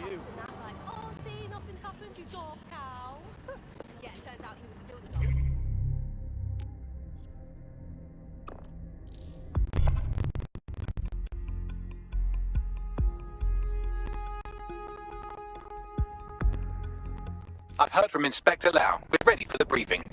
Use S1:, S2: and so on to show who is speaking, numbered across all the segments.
S1: Like, oh, see, nothing's happened, you dog cow. Yeah, it turns out he was still the dog.
S2: I've heard from Inspector Lau. We're ready for the briefing.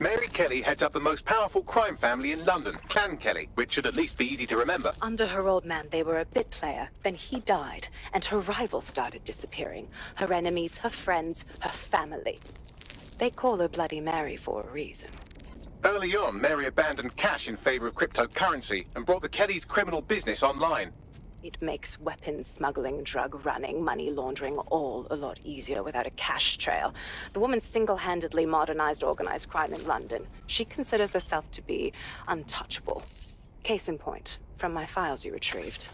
S2: Mary Kelly heads up the most powerful crime family in London, Clan Kelly, which should at least be easy to remember.
S3: Under her old man, they were a bit player. Then he died, and her rivals started disappearing. Her enemies, her friends, her family. They call her Bloody Mary for a reason.
S2: Early on, Mary abandoned cash in favor of cryptocurrency and brought the Kellys' criminal business online.
S3: It makes weapons smuggling, drug running, money laundering all a lot easier without a cash trail. The woman single-handedly modernized organized crime in London. She considers herself to be untouchable. Case in point, from my files you retrieved.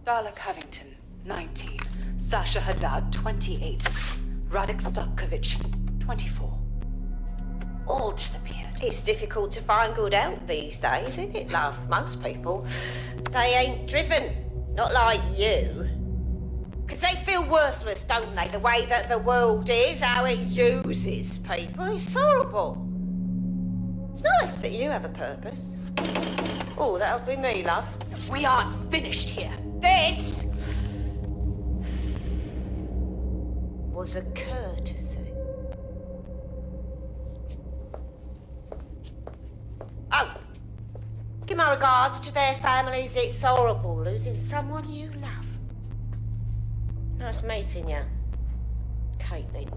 S3: Darla Covington, 19. Sasha Haddad, 28. Radek Stokovich, 24. All disappeared.
S4: It's difficult to find good help these days, isn't it, love? Most people, they ain't driven. Not like you. Because they feel worthless, don't they? The way that the world is, how it uses people. It's horrible. It's nice that you have a purpose. Oh, that'll be me, love.
S3: We aren't finished here.
S4: This was a courtesy. Oh, give my regards to their families. It's horrible losing someone you love. Nice meeting you, Caitlin.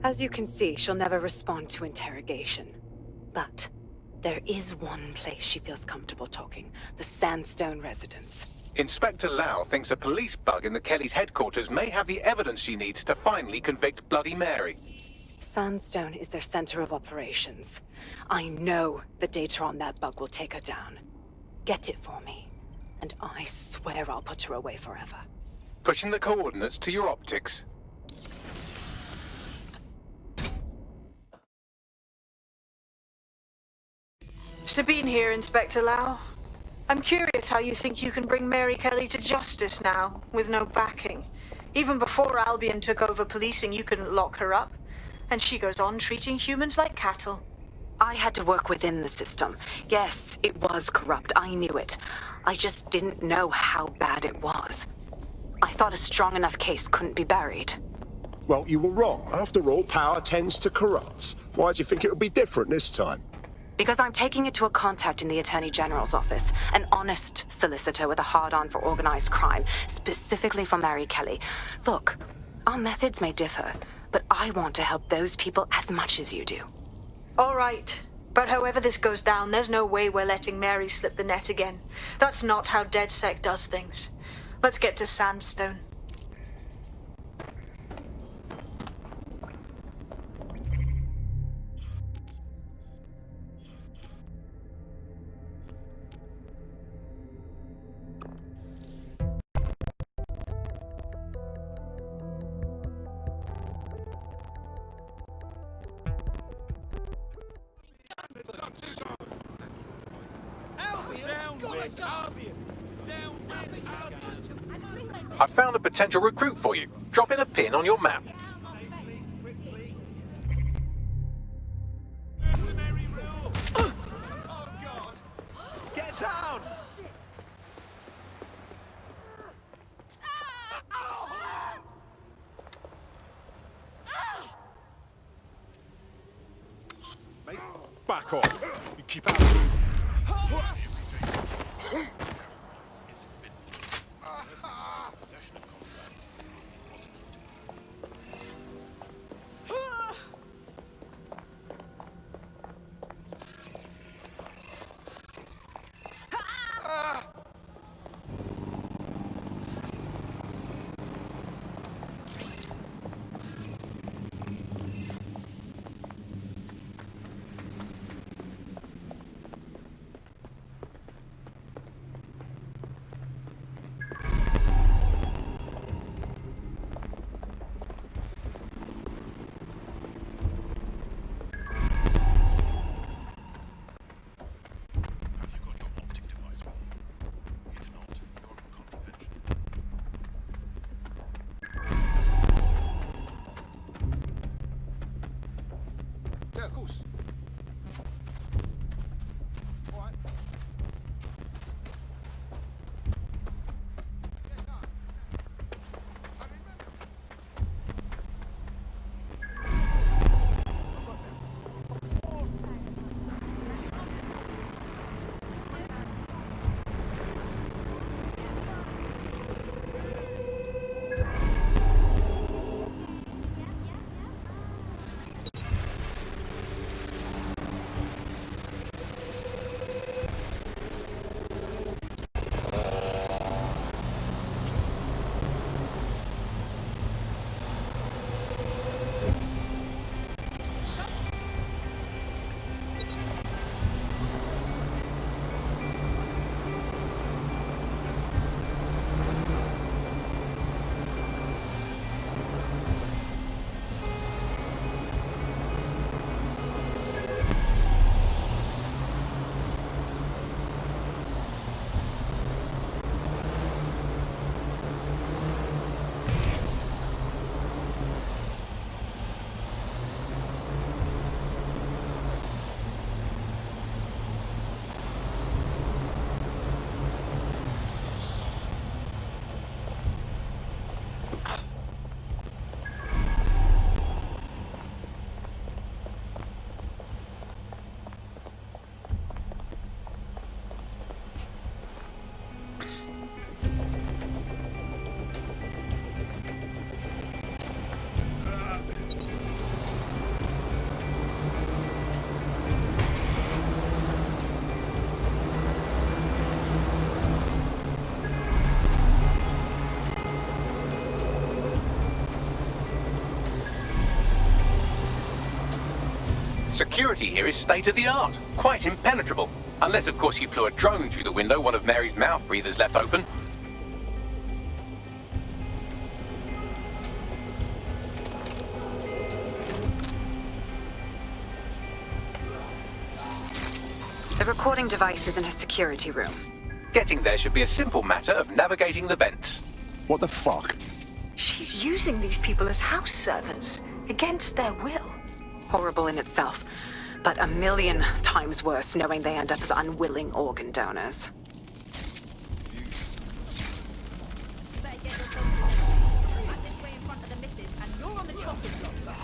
S3: As you can see, she'll never respond to interrogation. But there is one place she feels comfortable talking, the Sandstone residence.
S2: Inspector Lau thinks a police bug in the Kellys' headquarters may have the evidence she needs to finally convict Bloody Mary.
S3: Sandstone is their center of operations. I know the data on that bug will take her down. Get it for me, and I swear I'll put her away forever.
S2: Pushing the coordinates to your optics.
S5: Sabine here, Inspector Lau. I'm curious how you think you can bring Mary Kelly to justice now, with no backing. Even before Albion took over policing, you couldn't lock her up. And she goes on treating humans like cattle.
S3: I had to work within the system. Yes, it was corrupt. I knew it. I just didn't know how bad it was. I thought a strong enough case couldn't be buried.
S6: Well, you were wrong. After all, power tends to corrupt. Why do you think it'll be different this time?
S3: Because I'm taking it to a contact in the Attorney General's office, an honest solicitor with a hard-on for organized crime, specifically for Mary Kelly. Look, our methods may differ, but I want to help those people as much as you do.
S5: All right. But however this goes down, there's no way we're letting Mary slip the net again. That's not how DedSec does things. Let's get to Sandstone.
S2: I found a potential recruit for you. Drop in a pin on your map.
S7: Get down!
S6: Mate, back off. You keep out of this.
S2: Security here is state-of-the-art, quite impenetrable. Unless, of course, you flew a drone through the window one of Mary's mouth breathers left open.
S3: The recording device is in her security room.
S2: Getting there should be a simple matter of navigating the vents.
S6: What the fuck?
S5: She's using these people as house servants, against their will.
S3: Horrible in itself, but a million times worse knowing they end up as unwilling organ donors.
S1: Better get your phone call. I'm this way in front of the missus, and you're on the chopping block.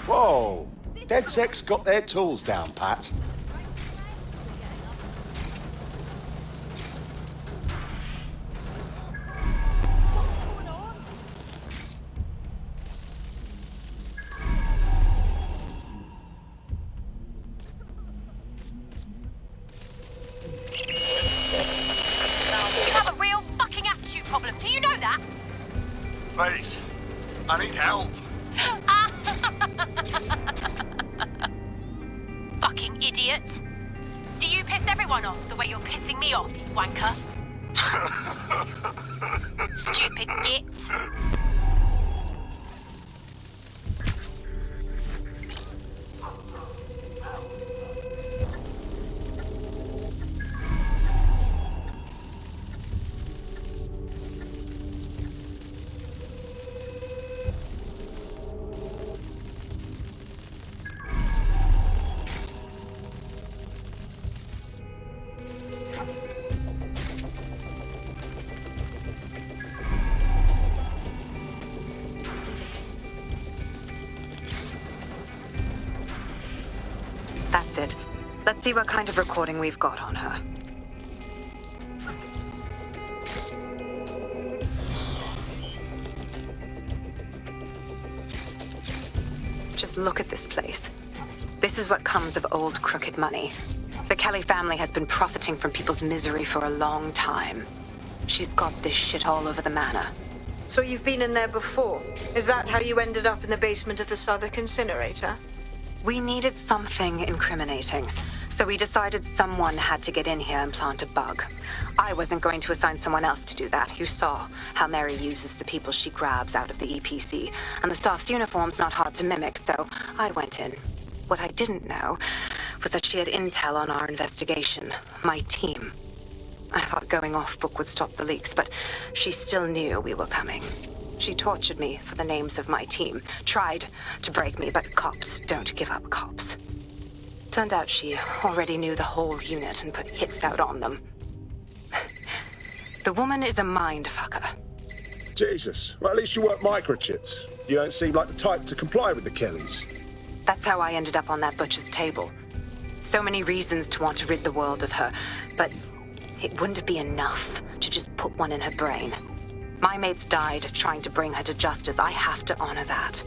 S6: Whoa! DedSec's got their tools down, Pat.
S1: You have a real fucking attitude problem. Do you know that?
S7: Please, I need help.
S1: Fucking idiot. Do you piss everyone off the way you're pissing me off, you wanker? Stupid git.
S3: That's it. Let's see what kind of recording we've got on her. Just look at this place. This is what comes of old crooked money. The Kelly family has been profiting from people's misery for a long time. She's got this shit all over the manor.
S5: So you've been in there before? Is that how you ended up in the basement of the Southwark incinerator?
S3: We needed something incriminating, so we decided someone had to get in here and plant a bug. I wasn't going to assign someone else to do that. You saw how Mary uses the people she grabs out of the EPC, and the staff's uniform's not hard to mimic, so I went in. What I didn't know was that she had intel on our investigation, my team. I thought going off book would stop the leaks, but she still knew we were coming. She tortured me for the names of my team, tried to break me, but cops don't give up cops. Turned out she already knew the whole unit and put hits out on them. The woman is a mind fucker.
S6: Jesus. Well, at least you weren't microchipped. You don't seem like the type to comply with the Kellys.
S3: That's how I ended up on that butcher's table. So many reasons to want to rid the world of her, but it wouldn't be enough to just put one in her brain. My mates died trying to bring her to justice. I have to honor that.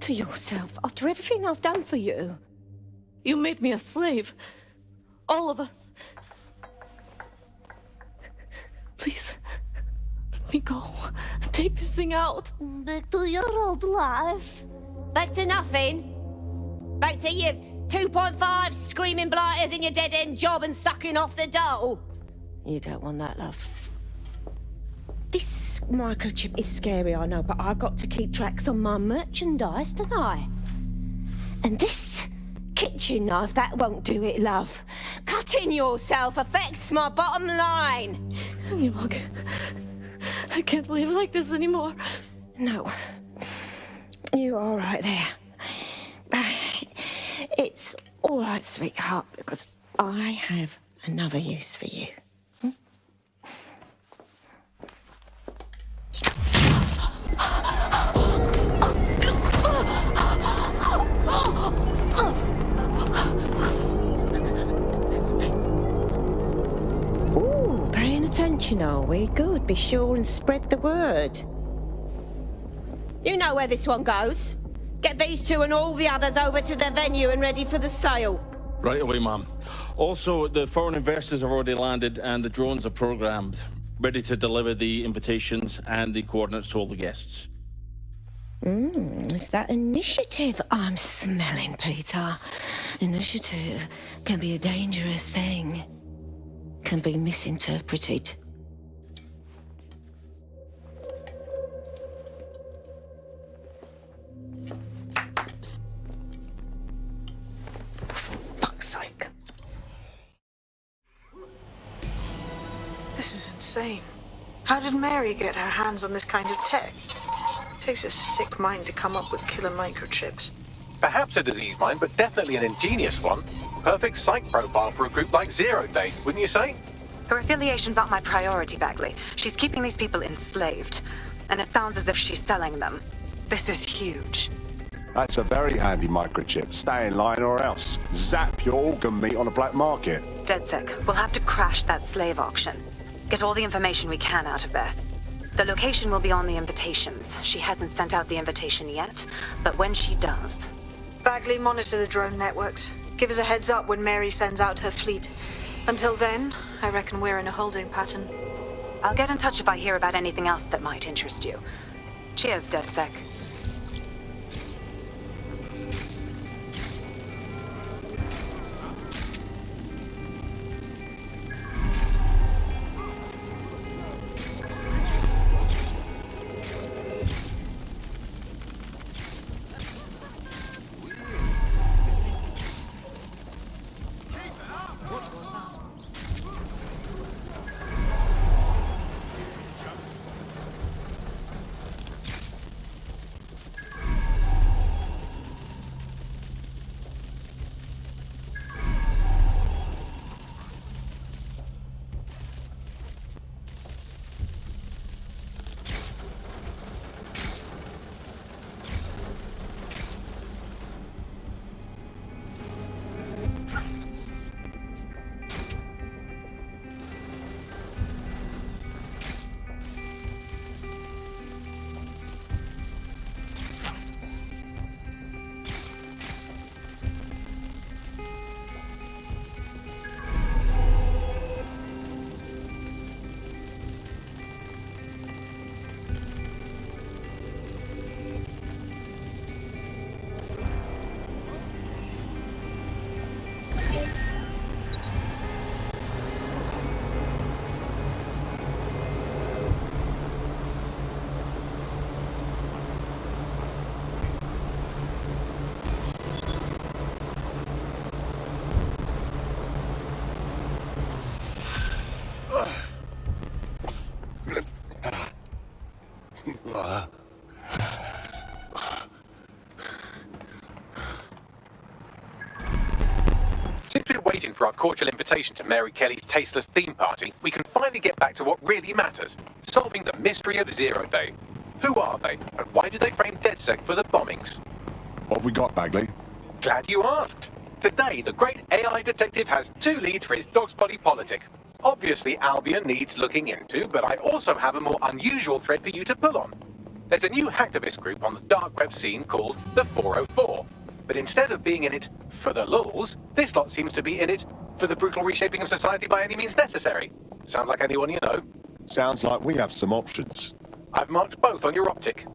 S4: to yourself after everything I've done for you?
S8: You made me a slave. All of us. Please, let me go. Take this thing out.
S4: Back to your old life. Back to nothing. Back to you 2.5 screaming blighters in your dead-end job and sucking off the dole. You don't want that, love. This microchip is scary, I know, but I got to keep tracks on my merchandise, don't I? And this kitchen knife, that won't do it, love. Cutting yourself affects my bottom line.
S8: I can't live like this anymore.
S4: No. You're all right there. It's all right, sweetheart, because I have another use for you. Ooh, paying attention, are we? Good. Be sure and spread the word. You know where this one goes. Get these two and all the others over to the venue and ready for the sale.
S9: Right away, ma'am. Also, the foreign investors have already landed and the drones are programmed, ready to deliver the invitations and the coordinates to all the guests.
S4: It's that initiative I'm smelling, Peter. Initiative can be a dangerous thing. Can be misinterpreted.
S9: Fuck's sake.
S5: This is insane. How did Mary get her hands on this kind of tech? Takes a sick mind to come up with killer microchips.
S2: Perhaps a disease mind, but definitely an ingenious one. Perfect psych profile for a group like Zero Day, wouldn't you say?
S3: Her affiliations aren't my priority, Bagley. She's keeping these people enslaved. And it sounds as if she's selling them. This is huge.
S6: That's a very handy microchip. Stay in line or else. Zap your organ meat on the black market.
S3: DedSec, we'll have to crash that slave auction. Get all the information we can out of there. The location will be on the invitations. She hasn't sent out the invitation yet, but when she does...
S5: Bagley, monitor the drone networks. Give us a heads up when Mary sends out her fleet. Until then, I reckon we're in a holding pattern.
S3: I'll get in touch if I hear about anything else that might interest you. Cheers, DedSec.
S2: Since we're waiting for our cordial invitation to Mary Kelly's tasteless theme party, we can finally get back to what really matters, solving the mystery of Zero Day. Who are they, and why did they frame DedSec for the bombings?
S6: What have we got, Bagley?
S2: Glad you asked. Today, the great AI detective has two leads for his dog's body politic. Obviously, Albion needs looking into, but I also have a more unusual thread for you to pull on. There's a new hacktivist group on the dark web scene called the 404. But instead of being in it for the lulz, this lot seems to be in it for the brutal reshaping of society by any means necessary. Sound like anyone you know?
S6: Sounds like we have some options.
S2: I've marked both on your optic.